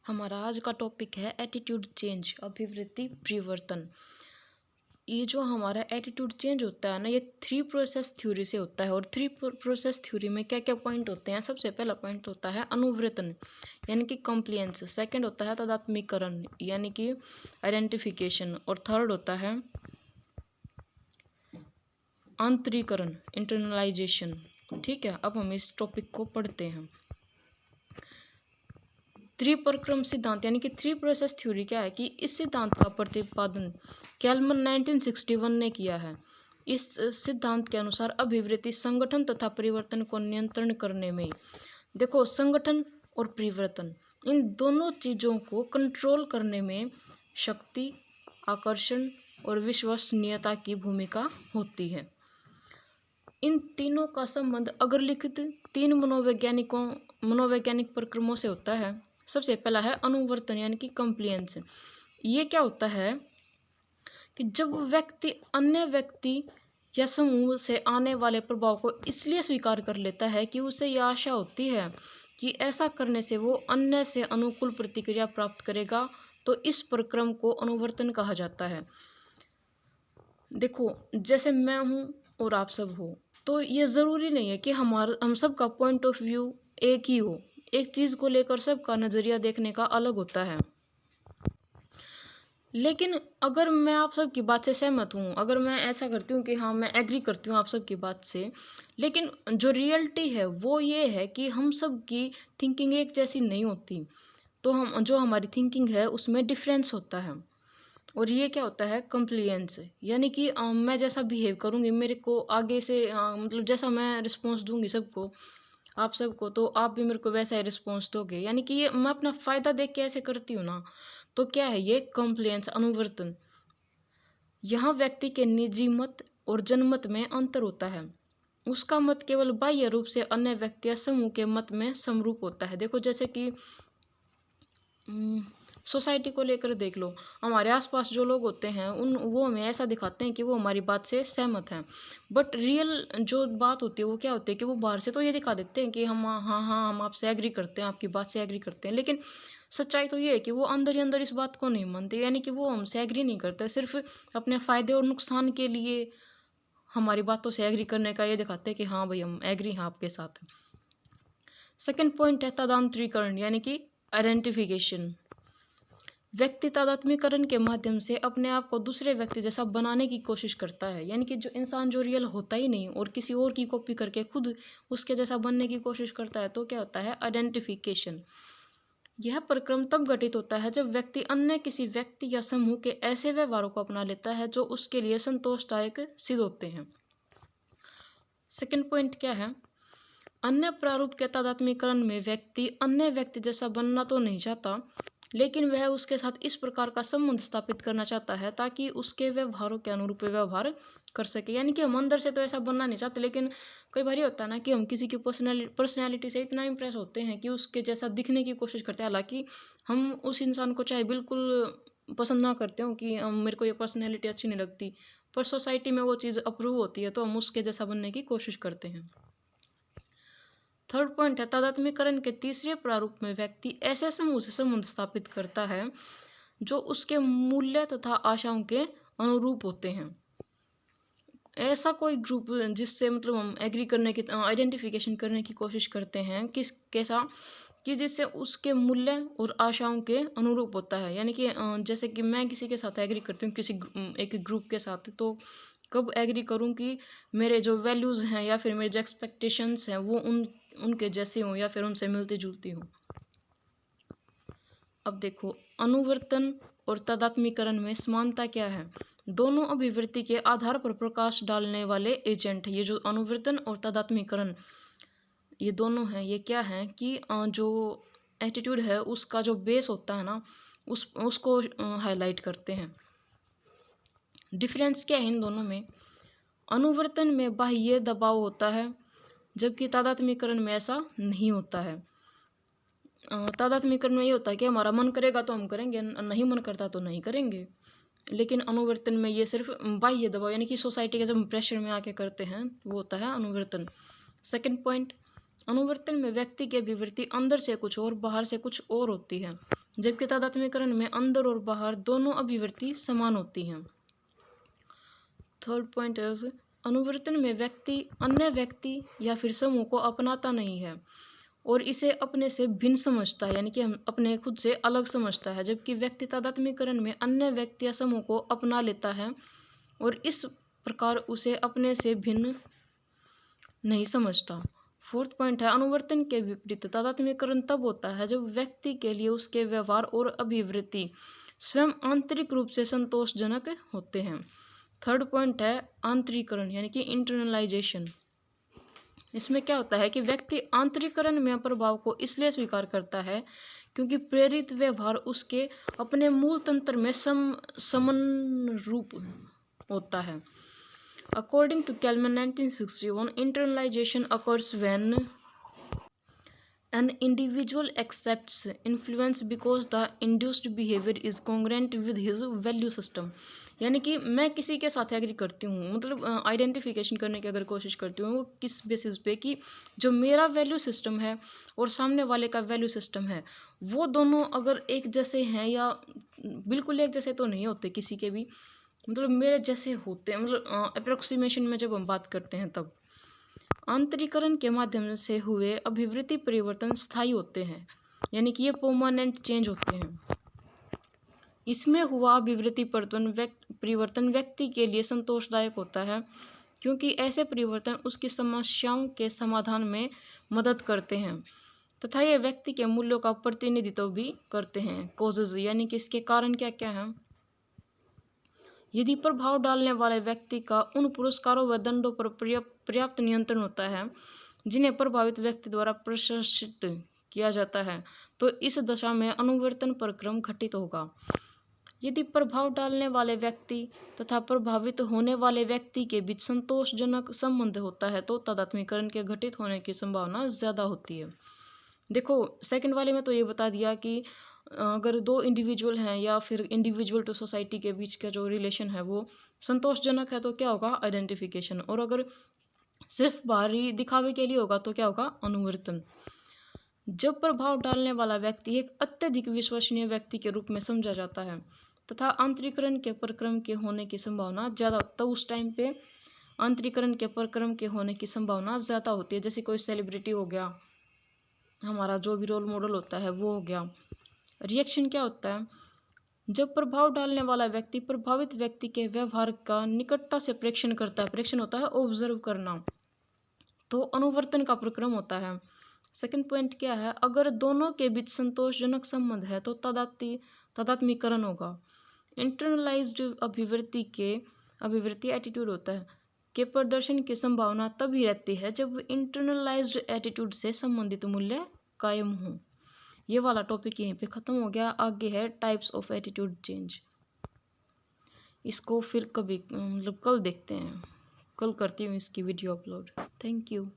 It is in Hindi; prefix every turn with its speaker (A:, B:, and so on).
A: हमारा आज का टॉपिक है एटीट्यूड चेंज, अभिवृत्ति परिवर्तन। ये जो हमारा एटीट्यूड चेंज होता है ना, ये 3 प्रोसेस थ्योरी से होता है। और 3 प्रोसेस थ्योरी में क्या क्या पॉइंट होते हैं? सबसे पहला पॉइंट होता है अनुवर्तन यानी कि कंप्लियंस। सेकंड होता है तादात्म्यकरण यानी कि आइडेंटिफिकेशन। और थर्ड होता है आंतरीकरण इंटरनलाइजेशन। ठीक है, अब हम इस टॉपिक को पढ़ते हैं। त्रिप्रक्रम सिद्धांत यानी कि 3 प्रोसेस थ्योरी क्या है कि इस सिद्धांत का प्रतिपादन कैल्मन 1961 ने किया है। इस सिद्धांत के अनुसार अभिवृत्ति संगठन तथा परिवर्तन को नियंत्रण करने में, देखो, संगठन और परिवर्तन इन दोनों चीज़ों को कंट्रोल करने में शक्ति, आकर्षण और विश्वसनीयता की भूमिका होती है। इन तीनों का संबंध अगर लिखित 3 मनोवैज्ञानिक प्रक्रमों से होता है। सबसे पहला है अनुवर्तन यानी कि कंप्लियंस। ये क्या होता है कि जब व्यक्ति अन्य व्यक्ति या समूह से आने वाले प्रभाव को इसलिए स्वीकार कर लेता है कि उसे यह आशा होती है कि ऐसा करने से वो अन्य से अनुकूल प्रतिक्रिया प्राप्त करेगा, तो इस प्रक्रम को अनुवर्तन कहा जाता है। देखो, जैसे मैं हूँ और आप सब हो, तो ये ज़रूरी नहीं है कि हम सब का पॉइंट ऑफ व्यू एक ही हो। एक चीज़ को लेकर सबका नज़रिया देखने का अलग होता है। लेकिन अगर मैं आप सब की बात से सहमत हूँ, अगर मैं ऐसा करती हूँ कि हाँ मैं एग्री करती हूँ आप सब की बात से, लेकिन जो रियलिटी है वो ये है कि हम सब की थिंकिंग एक जैसी नहीं होती। तो हमारी थिंकिंग है उसमें डिफरेंस होता है। और ये क्या होता है? कंप्लियंस यानी कि मैं जैसा बिहेव करूँगी, मेरे को आगे से मतलब जैसा मैं रिस्पॉन्स दूंगी सबको, आप सबको, तो आप भी मेरे को वैसा ही रिस्पॉन्स दोगे। यानी कि ये मैं अपना फ़ायदा देख के ऐसे करती हूँ ना, तो क्या है ये? कंप्लियंस, अनुवर्तन। यहाँ व्यक्ति के निजी मत और जनमत में अंतर होता है। उसका मत केवल बाह्य रूप से अन्य व्यक्ति या समूह के मत में समरूप होता है। देखो, जैसे कि सोसाइटी को लेकर देख लो, हमारे आसपास जो लोग होते हैं वो हमें ऐसा दिखाते हैं कि वो हमारी बात से सहमत हैं, बट रियल जो बात होती है वो क्या होती है कि वो बाहर से तो ये दिखा देते हैं कि हम हाँ हम आपसे एग्री करते हैं, आपकी बात से एग्री करते हैं, लेकिन सच्चाई तो ये है कि वो अंदर ही अंदर इस बात को नहीं मानते। यानी कि वो हमसे एग्री नहीं करते, सिर्फ अपने फ़ायदे और नुकसान के लिए हमारी बातों से एग्री करने का ये दिखाते हैं कि हाँ भाई हम एग्री हैं आपके साथ। सेकेंड पॉइंट है तादात्म्यकरण यानी कि आइडेंटिफिकेशन। व्यक्ति तादात्म्यकरण के माध्यम से अपने आप को दूसरे व्यक्ति जैसा बनाने की कोशिश करता है। यानी कि जो इंसान जो रियल होता ही नहीं और किसी और की कॉपी करके खुद उसके जैसा बनने की कोशिश करता है, तो क्या होता है? आइडेंटिफिकेशन। यह प्रक्रम तब घटित होता है जब व्यक्ति अन्य किसी व्यक्ति या समूह के ऐसे व्यवहारों को अपना लेता है जो उसके लिए संतोषदायक सिद्ध होते हैं। सेकंड पॉइंट क्या है? अन्य प्रारूप के तादात्म्यकरण में व्यक्ति अन्य व्यक्ति जैसा बनना तो नहीं चाहता, लेकिन वह उसके साथ इस प्रकार का संबंध स्थापित करना चाहता है ताकि उसके व्यवहारों के अनुरूप व्यवहार कर सके। यानी कि हम अंदर से तो ऐसा बनना नहीं चाहते, लेकिन कई बार होता है ना कि हम किसी की पर्सनैलिटी से इतना इम्प्रेस होते हैं कि उसके जैसा दिखने की कोशिश करते हैं। हालांकि हम उस इंसान को चाहे बिल्कुल पसंद ना करते हो कि मेरे को ये पर्सनैलिटी अच्छी नहीं लगती, पर सोसाइटी में वो चीज़ अप्रूव होती है तो हम उसके जैसा बनने की कोशिश करते हैं। थर्ड पॉइंट है तादात्म्यकरण के तीसरे प्रारूप में व्यक्ति ऐसे समूह से संबंध स्थापित करता है जो उसके मूल्य तथा आशाओं के अनुरूप होते हैं। ऐसा कोई ग्रुप जिससे मतलब हम एग्री करने की, आइडेंटिफिकेशन करने की कोशिश करते हैं कैसा कि जिससे उसके मूल्य और आशाओं के अनुरूप होता है। यानी कि जैसे कि मैं किसी के साथ एग्री करती हूँ, किसी एक ग्रुप के साथ, तो कब एग्री करूँ कि मेरे जो वैल्यूज़ हैं या फिर मेरे जो एक्सपेक्टेशंस हैं वो उनके जैसे हों या फिर उनसे मिलती जुलती हों। अब देखो, अनुवर्तन और तादात्म्यकरण में समानता क्या है? दोनों अभिवृत्ति के आधार पर प्रकाश डालने वाले एजेंट है। ये जो अनुवर्तन और तादात्म्यकरण ये दोनों हैं, ये क्या है कि जो एटीट्यूड है उसका जो बेस होता है ना, उसको हाईलाइट करते हैं। डिफरेंस क्या है इन दोनों में? अनुवर्तन में बाह्य दबाव होता है, जबकि तादात्म्यकरण में ऐसा नहीं होता है। तादात्म्यकरण में ये होता है कि हमारा मन करेगा तो हम करेंगे, नहीं मन करता तो नहीं करेंगे। लेकिन अनुवर्तन में ये सिर्फ बाह्य दबाव यानी कि सोसाइटी के जब प्रेशर में आके करते हैं वो होता है अनुवर्तन। सेकंड पॉइंट, अनुवर्तन में व्यक्ति की अभिवृत्ति अंदर से कुछ और बाहर से कुछ और होती है। जबकि तादात्म्यकरण में अंदर और बाहर दोनों अभिवृत्ति समान होती हैं। थर्ड पॉइंट इज अनुवर्तन में व्यक्ति अन्य व्यक्ति या फिर समूह को अपनाता नहीं है और इसे अपने से भिन्न समझता है, यानी कि हम अपने खुद से अलग समझता है, जबकि व्यक्ति तादात्म्यकरण में अन्य व्यक्ति या समूह को अपना लेता है और इस प्रकार उसे अपने से भिन्न नहीं समझता। फोर्थ पॉइंट है अनुवर्तन के विपरीत तादात्म्यकरण तब होता है जब व्यक्ति के लिए उसके व्यवहार और अभिवृत्ति स्वयं आंतरिक रूप से संतोषजनक होते हैं। थर्ड पॉइंट है आंतरिकरण यानी कि इंटरनलाइजेशन। इसमें क्या होता है कि व्यक्ति आंतरिकरण में प्रभाव को इसलिए स्वीकार करता है क्योंकि प्रेरित व्यवहार उसके अपने मूल तंत्र में समनुरूप होता है। According to Kalman 1961, internalization occurs when an individual accepts influence because the induced behavior is congruent with his value system। यानी कि मैं किसी के साथ एग्री करती हूँ, मतलब आइडेंटिफिकेशन करने की अगर कोशिश करती हूँ किस बेसिस पे कि जो मेरा वैल्यू सिस्टम है और सामने वाले का वैल्यू सिस्टम है वो दोनों अगर एक जैसे हैं या बिल्कुल एक जैसे तो नहीं होते किसी के भी, मतलब मेरे जैसे होते हैं, मतलब अप्रोक्सीमेशन में जब हम बात करते हैं तब आंतरिकरण के माध्यम से हुए अभिवृत्ति परिवर्तन स्थायी होते हैं, यानी कि ये परमानेंट चेंज होते हैं। इसमें हुआ अभिवृत्ति परिवर्तन व्यक्ति के लिए संतोषदायक होता है क्योंकि ऐसे परिवर्तन उसकी समस्याओं के समाधान में मदद करते हैं तथा ये व्यक्ति के मूल्यों का प्रतिनिधित्व भी करते हैं। कॉजेज यानी कि इसके कारण क्या क्या हैं। यदि प्रभाव डालने वाले व्यक्ति का उन पुरस्कारों व दंडों पर पर्याप्त नियंत्रण होता है जिन्हें प्रभावित व्यक्ति द्वारा प्रशासित किया जाता है तो इस दशा में अनुवर्तन प्रक्रम घटित होगा। यदि प्रभाव डालने वाले व्यक्ति तथा प्रभावित होने वाले व्यक्ति के बीच संतोषजनक संबंध होता है तो तादात्म्यकरण के घटित होने की संभावना ज़्यादा होती है। देखो सेकंड वाले में तो ये बता दिया कि अगर दो इंडिविजुअल हैं या फिर इंडिविजुअल टू सोसाइटी के बीच का जो रिलेशन है वो संतोषजनक है तो क्या होगा आइडेंटिफिकेशन, और अगर सिर्फ बाहरी दिखावे के लिए होगा तो क्या होगा अनुवर्तन। जब प्रभाव डालने वाला व्यक्ति एक अत्यधिक विश्वसनीय व्यक्ति के रूप में समझा जाता है तथा आंतरिकरण के प्रक्रम के होने की संभावना ज़्यादा, तो उस टाइम पे आंतरिकरण के प्रक्रम के होने की संभावना ज़्यादा होती है। जैसे कोई सेलिब्रिटी हो गया, हमारा जो भी रोल मॉडल होता है वो हो गया। रिएक्शन क्या होता है, जब प्रभाव डालने वाला व्यक्ति प्रभावित व्यक्ति के व्यवहार का निकटता से प्रेक्षण करता है, प्रेक्षण होता है ऑब्जर्व करना, तो अनुवर्तन का प्रक्रम होता है। सेकंड पॉइंट क्या है, अगर दोनों के बीच संतोषजनक संबंध है तो तादात्म्यकरण होगा। इंटरनलाइज्ड अभिवृत्ति एटीट्यूड होता है के प्रदर्शन की संभावना तभी रहती है जब इंटरनलाइज्ड एटीट्यूड से संबंधित मूल्य कायम हो। ये वाला टॉपिक यहीं पे ख़त्म हो गया। आगे है टाइप्स ऑफ एटीट्यूड चेंज। इसको फिर कभी मतलब कल देखते हैं, कल करती हूँ इसकी वीडियो अपलोड। Thank you.